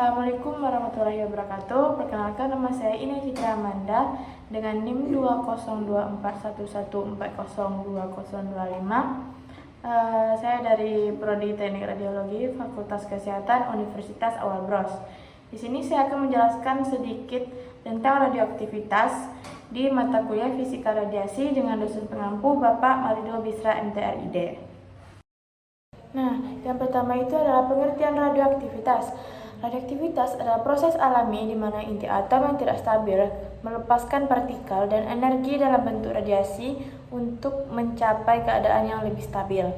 Assalamualaikum warahmatullahi wabarakatuh. Perkenalkan, nama saya Ina Citra Amanda dengan NIM 2024114020025. Saya dari Prodi Teknik Radiologi Fakultas Kesehatan Universitas Awal Bros. Di sini saya akan menjelaskan sedikit tentang radioaktivitas di mata kuliah Fisika Radiasi dengan dosen pengampu Bapak Marido Bisra MTRID. Nah, yang pertama itu adalah pengertian radioaktivitas. Radioaktivitas adalah proses alami di mana inti atom yang tidak stabil melepaskan partikel dan energi dalam bentuk radiasi untuk mencapai keadaan yang lebih stabil.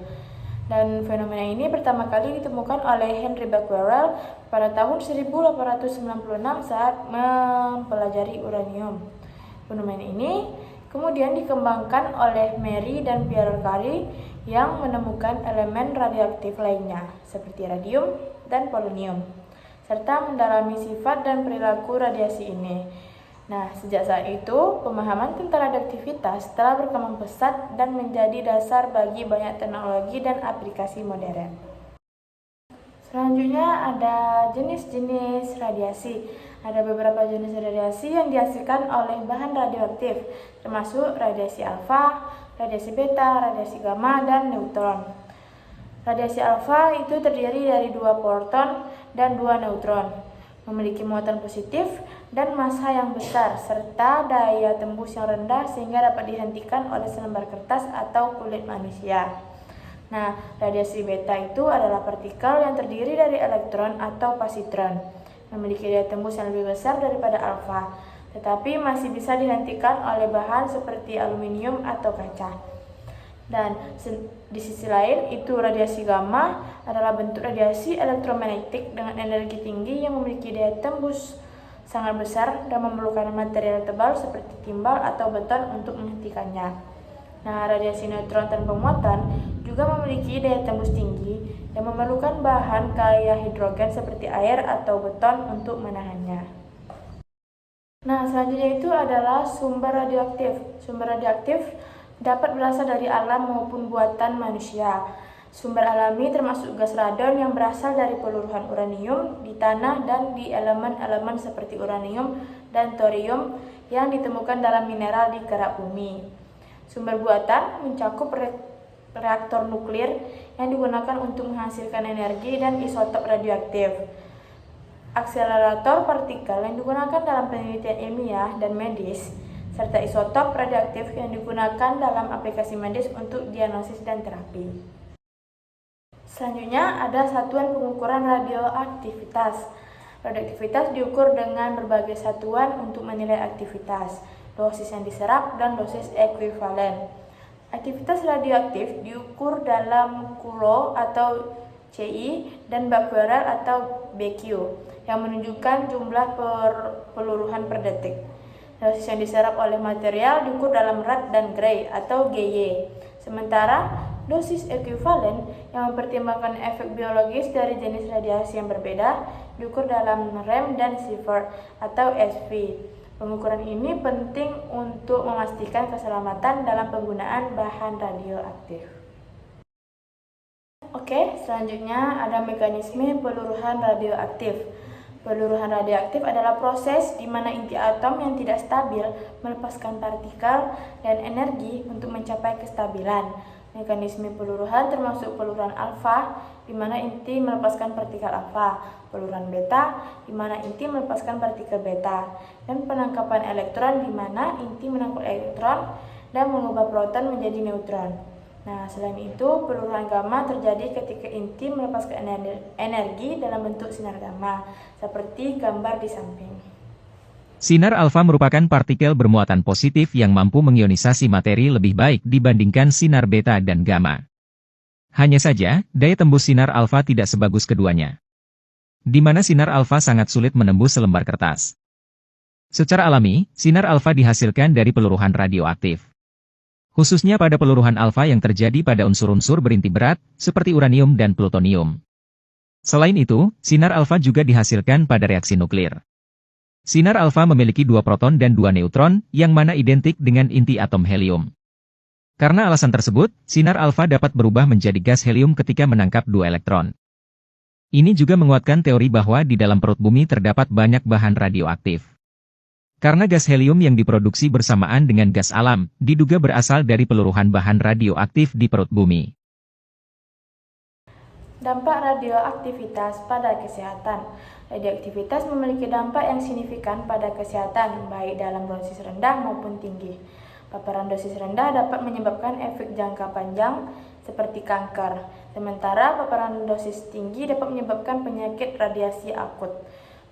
Dan fenomena ini pertama kali ditemukan oleh Henry Becquerel pada tahun 1896 saat mempelajari uranium. Fenomena ini kemudian dikembangkan oleh Marie dan Pierre Curie yang menemukan elemen radioaktif lainnya seperti radium dan polonium, serta mendalami sifat dan perilaku radiasi ini. Nah, sejak saat itu, pemahaman tentang radioaktivitas telah berkembang pesat dan menjadi dasar bagi banyak teknologi dan aplikasi modern. Selanjutnya ada jenis-jenis radiasi. Ada beberapa jenis radiasi yang dihasilkan oleh bahan radioaktif, termasuk radiasi alfa, radiasi beta, radiasi gamma, dan neutron. Radiasi alfa itu terdiri dari 2 proton dan 2 neutron, memiliki muatan positif dan massa yang besar, serta daya tembus yang rendah sehingga dapat dihentikan oleh selembar kertas atau kulit manusia. Nah, radiasi beta itu adalah partikel yang terdiri dari elektron atau positron, memiliki daya tembus yang lebih besar daripada alfa, tetapi masih bisa dihentikan oleh bahan seperti aluminium atau kaca. Dan di sisi lain itu radiasi gamma adalah bentuk radiasi elektromagnetik dengan energi tinggi yang memiliki daya tembus sangat besar dan memerlukan material tebal seperti timbal atau beton untuk menghentikannya. Nah, radiasi neutron tanpa muatan juga memiliki daya tembus tinggi dan memerlukan bahan kaya hidrogen seperti air atau beton untuk menahannya. Nah, selanjutnya itu adalah sumber radioaktif. Sumber radioaktif dapat berasal dari alam maupun buatan manusia. Sumber alami termasuk gas radon yang berasal dari peluruhan uranium di tanah dan di elemen-elemen seperti uranium dan thorium yang ditemukan dalam mineral di kerak bumi. Sumber buatan mencakup reaktor nuklir yang digunakan untuk menghasilkan energi dan isotop radioaktif. Akselerator partikel yang digunakan dalam penelitian ilmiah dan medis, serta isotop radioaktif yang digunakan dalam aplikasi medis untuk diagnosis dan terapi. Selanjutnya ada satuan pengukuran radioaktivitas. Radioaktivitas diukur dengan berbagai satuan untuk menilai aktivitas, dosis yang diserap, dan dosis ekuivalen. Aktivitas radioaktif diukur dalam Coulomb atau CI dan Becquerel atau BQ yang menunjukkan jumlah peluruhan per detik. Dosis yang diserap oleh material diukur dalam Rad dan Gray atau GY. Sementara dosis ekuivalen yang mempertimbangkan efek biologis dari jenis radiasi yang berbeda diukur dalam Rem dan Sievert atau SV. Pengukuran ini penting untuk memastikan keselamatan dalam penggunaan bahan radioaktif. Oke, selanjutnya ada mekanisme peluruhan radioaktif. Peluruhan radioaktif adalah proses di mana inti atom yang tidak stabil melepaskan partikel dan energi untuk mencapai kestabilan. Mekanisme peluruhan termasuk peluruhan alfa, di mana inti melepaskan partikel alfa, peluruhan beta, di mana inti melepaskan partikel beta, dan penangkapan elektron, di mana inti menangkap elektron dan mengubah proton menjadi neutron. Nah, selain itu, peluruhan gamma terjadi ketika inti melepaskan energi dalam bentuk sinar gamma, seperti gambar di samping. Sinar alfa merupakan partikel bermuatan positif yang mampu mengionisasi materi lebih baik dibandingkan sinar beta dan gamma. Hanya saja, daya tembus sinar alfa tidak sebagus keduanya, di mana sinar alfa sangat sulit menembus selembar kertas. Secara alami, sinar alfa dihasilkan dari peluruhan radioaktif, khususnya pada peluruhan alfa yang terjadi pada unsur-unsur berinti berat, seperti uranium dan plutonium. Selain itu, sinar alfa juga dihasilkan pada reaksi nuklir. Sinar alfa memiliki 2 proton dan 2 neutron, yang mana identik dengan inti atom helium. Karena alasan tersebut, sinar alfa dapat berubah menjadi gas helium ketika menangkap 2 elektron. Ini juga menguatkan teori bahwa di dalam perut bumi terdapat banyak bahan radioaktif. Karena gas helium yang diproduksi bersamaan dengan gas alam, diduga berasal dari peluruhan bahan radioaktif di perut bumi. Dampak radioaktivitas pada kesehatan. Radioaktivitas memiliki dampak yang signifikan pada kesehatan, baik dalam dosis rendah maupun tinggi. Paparan dosis rendah dapat menyebabkan efek jangka panjang seperti kanker, sementara paparan dosis tinggi dapat menyebabkan penyakit radiasi akut.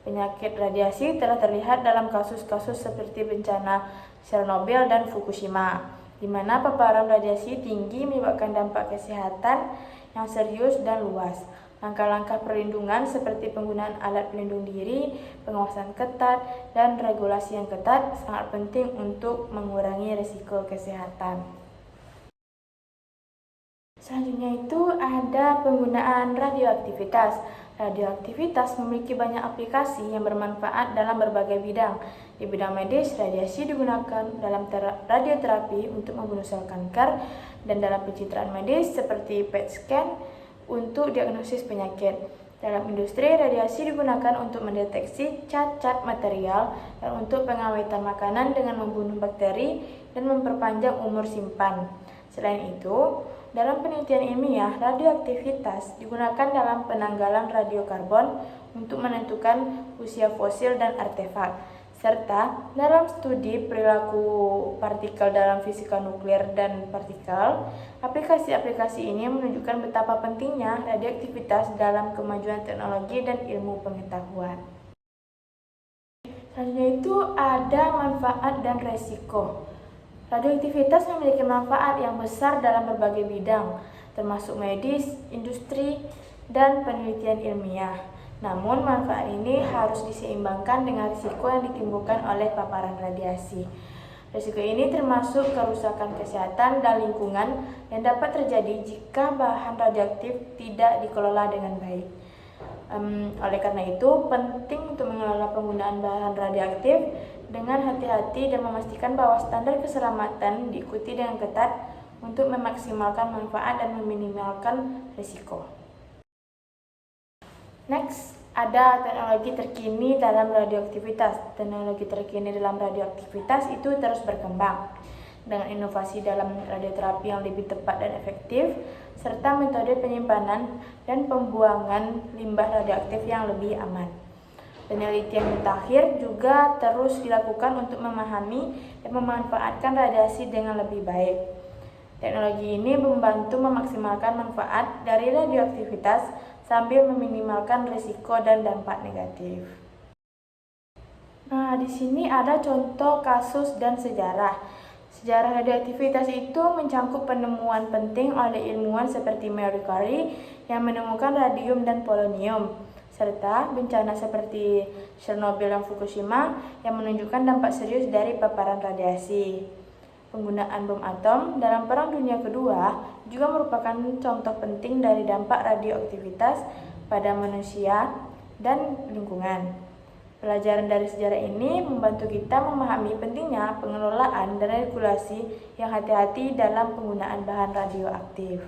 Penyakit radiasi telah terlihat dalam kasus-kasus seperti bencana Chernobyl dan Fukushima, di mana paparan radiasi tinggi menyebabkan dampak kesehatan yang serius dan luas. Langkah-langkah perlindungan seperti penggunaan alat pelindung diri, pengawasan ketat, dan regulasi yang ketat sangat penting untuk mengurangi risiko kesehatan. Selanjutnya itu ada penggunaan radioaktivitas. Radioaktivitas memiliki banyak aplikasi yang bermanfaat dalam berbagai bidang. Di bidang medis, radiasi digunakan dalam radioterapi untuk membunuh sel kanker, dan dalam pencitraan medis seperti PET scan untuk diagnosis penyakit. Dalam industri, radiasi digunakan untuk mendeteksi cacat material dan untuk pengawetan makanan dengan membunuh bakteri dan memperpanjang umur simpan. Selain itu, dalam penelitian ilmiah, radioaktivitas digunakan dalam penanggalan radiokarbon untuk menentukan usia fosil dan artefak, serta dalam studi perilaku partikel dalam fisika nuklir dan partikel. Aplikasi-aplikasi ini menunjukkan betapa pentingnya radioaktivitas dalam kemajuan teknologi dan ilmu pengetahuan. Selanjutnya itu ada manfaat dan resiko. Radioaktivitas memiliki manfaat yang besar dalam berbagai bidang, termasuk medis, industri, dan penelitian ilmiah. Namun, manfaat ini harus diseimbangkan dengan risiko yang ditimbulkan oleh paparan radiasi. Risiko ini termasuk kerusakan kesehatan dan lingkungan yang dapat terjadi jika bahan radioaktif tidak dikelola dengan baik. Oleh karena itu, penting untuk mengelola penggunaan bahan radioaktif dengan hati-hati dan memastikan bahwa standar keselamatan diikuti dengan ketat untuk memaksimalkan manfaat dan meminimalkan risiko. Next, ada teknologi terkini dalam radioaktivitas. Teknologi terkini dalam radioaktivitas itu terus berkembang dengan inovasi dalam radioterapi yang lebih tepat dan efektif, serta metode penyimpanan dan pembuangan limbah radioaktif yang lebih aman. Penelitian mutakhir juga terus dilakukan untuk memahami dan memanfaatkan radiasi dengan lebih baik. Teknologi ini membantu memaksimalkan manfaat dari radioaktivitas sambil meminimalkan risiko dan dampak negatif. Nah, di sini ada contoh kasus dan sejarah. Sejarah radioaktivitas itu mencangkup penemuan penting oleh ilmuwan seperti Marie Curie yang menemukan radium dan polonium, serta bencana seperti Chernobyl dan Fukushima yang menunjukkan dampak serius dari paparan radiasi. Penggunaan bom atom dalam Perang Dunia Kedua juga merupakan contoh penting dari dampak radioaktivitas pada manusia dan lingkungan. Pelajaran dari sejarah ini membantu kita memahami pentingnya pengelolaan dan regulasi yang hati-hati dalam penggunaan bahan radioaktif.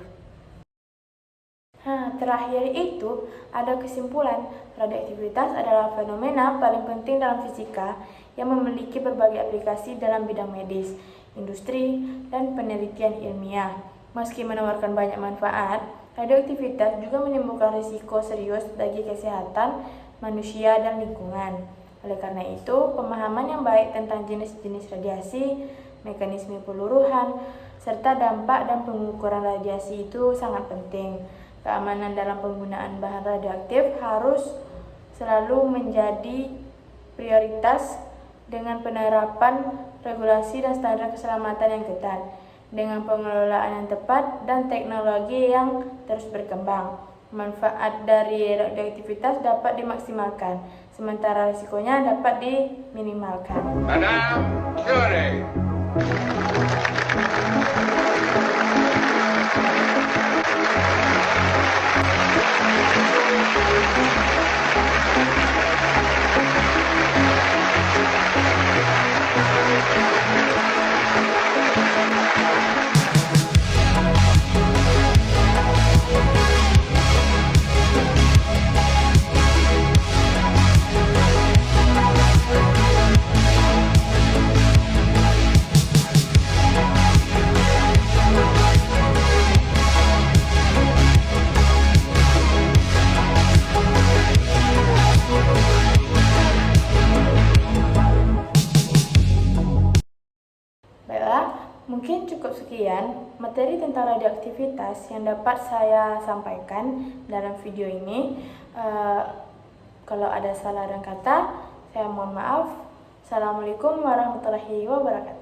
Terakhir itu ada kesimpulan, radioaktivitas adalah fenomena paling penting dalam fisika yang memiliki berbagai aplikasi dalam bidang medis, industri, dan penelitian ilmiah. Meski menawarkan banyak manfaat, radioaktivitas juga menimbulkan risiko serius bagi kesehatan manusia dan lingkungan. Oleh karena itu, pemahaman yang baik tentang jenis-jenis radiasi, mekanisme peluruhan, serta dampak dan pengukuran radiasi itu sangat penting. Keamanan dalam penggunaan bahan radioaktif harus selalu menjadi prioritas dengan penerapan regulasi dan standar keselamatan yang ketat, dengan pengelolaan yang tepat dan teknologi yang terus berkembang. Manfaat dari radioaktivitas dapat dimaksimalkan, sementara risikonya dapat diminimalkan. Madame Curie. Mungkin cukup sekian materi tentang radioaktivitas yang dapat saya sampaikan dalam video ini. Kalau ada salah dan kata, saya mohon maaf. Assalamualaikum warahmatullahi wabarakatuh.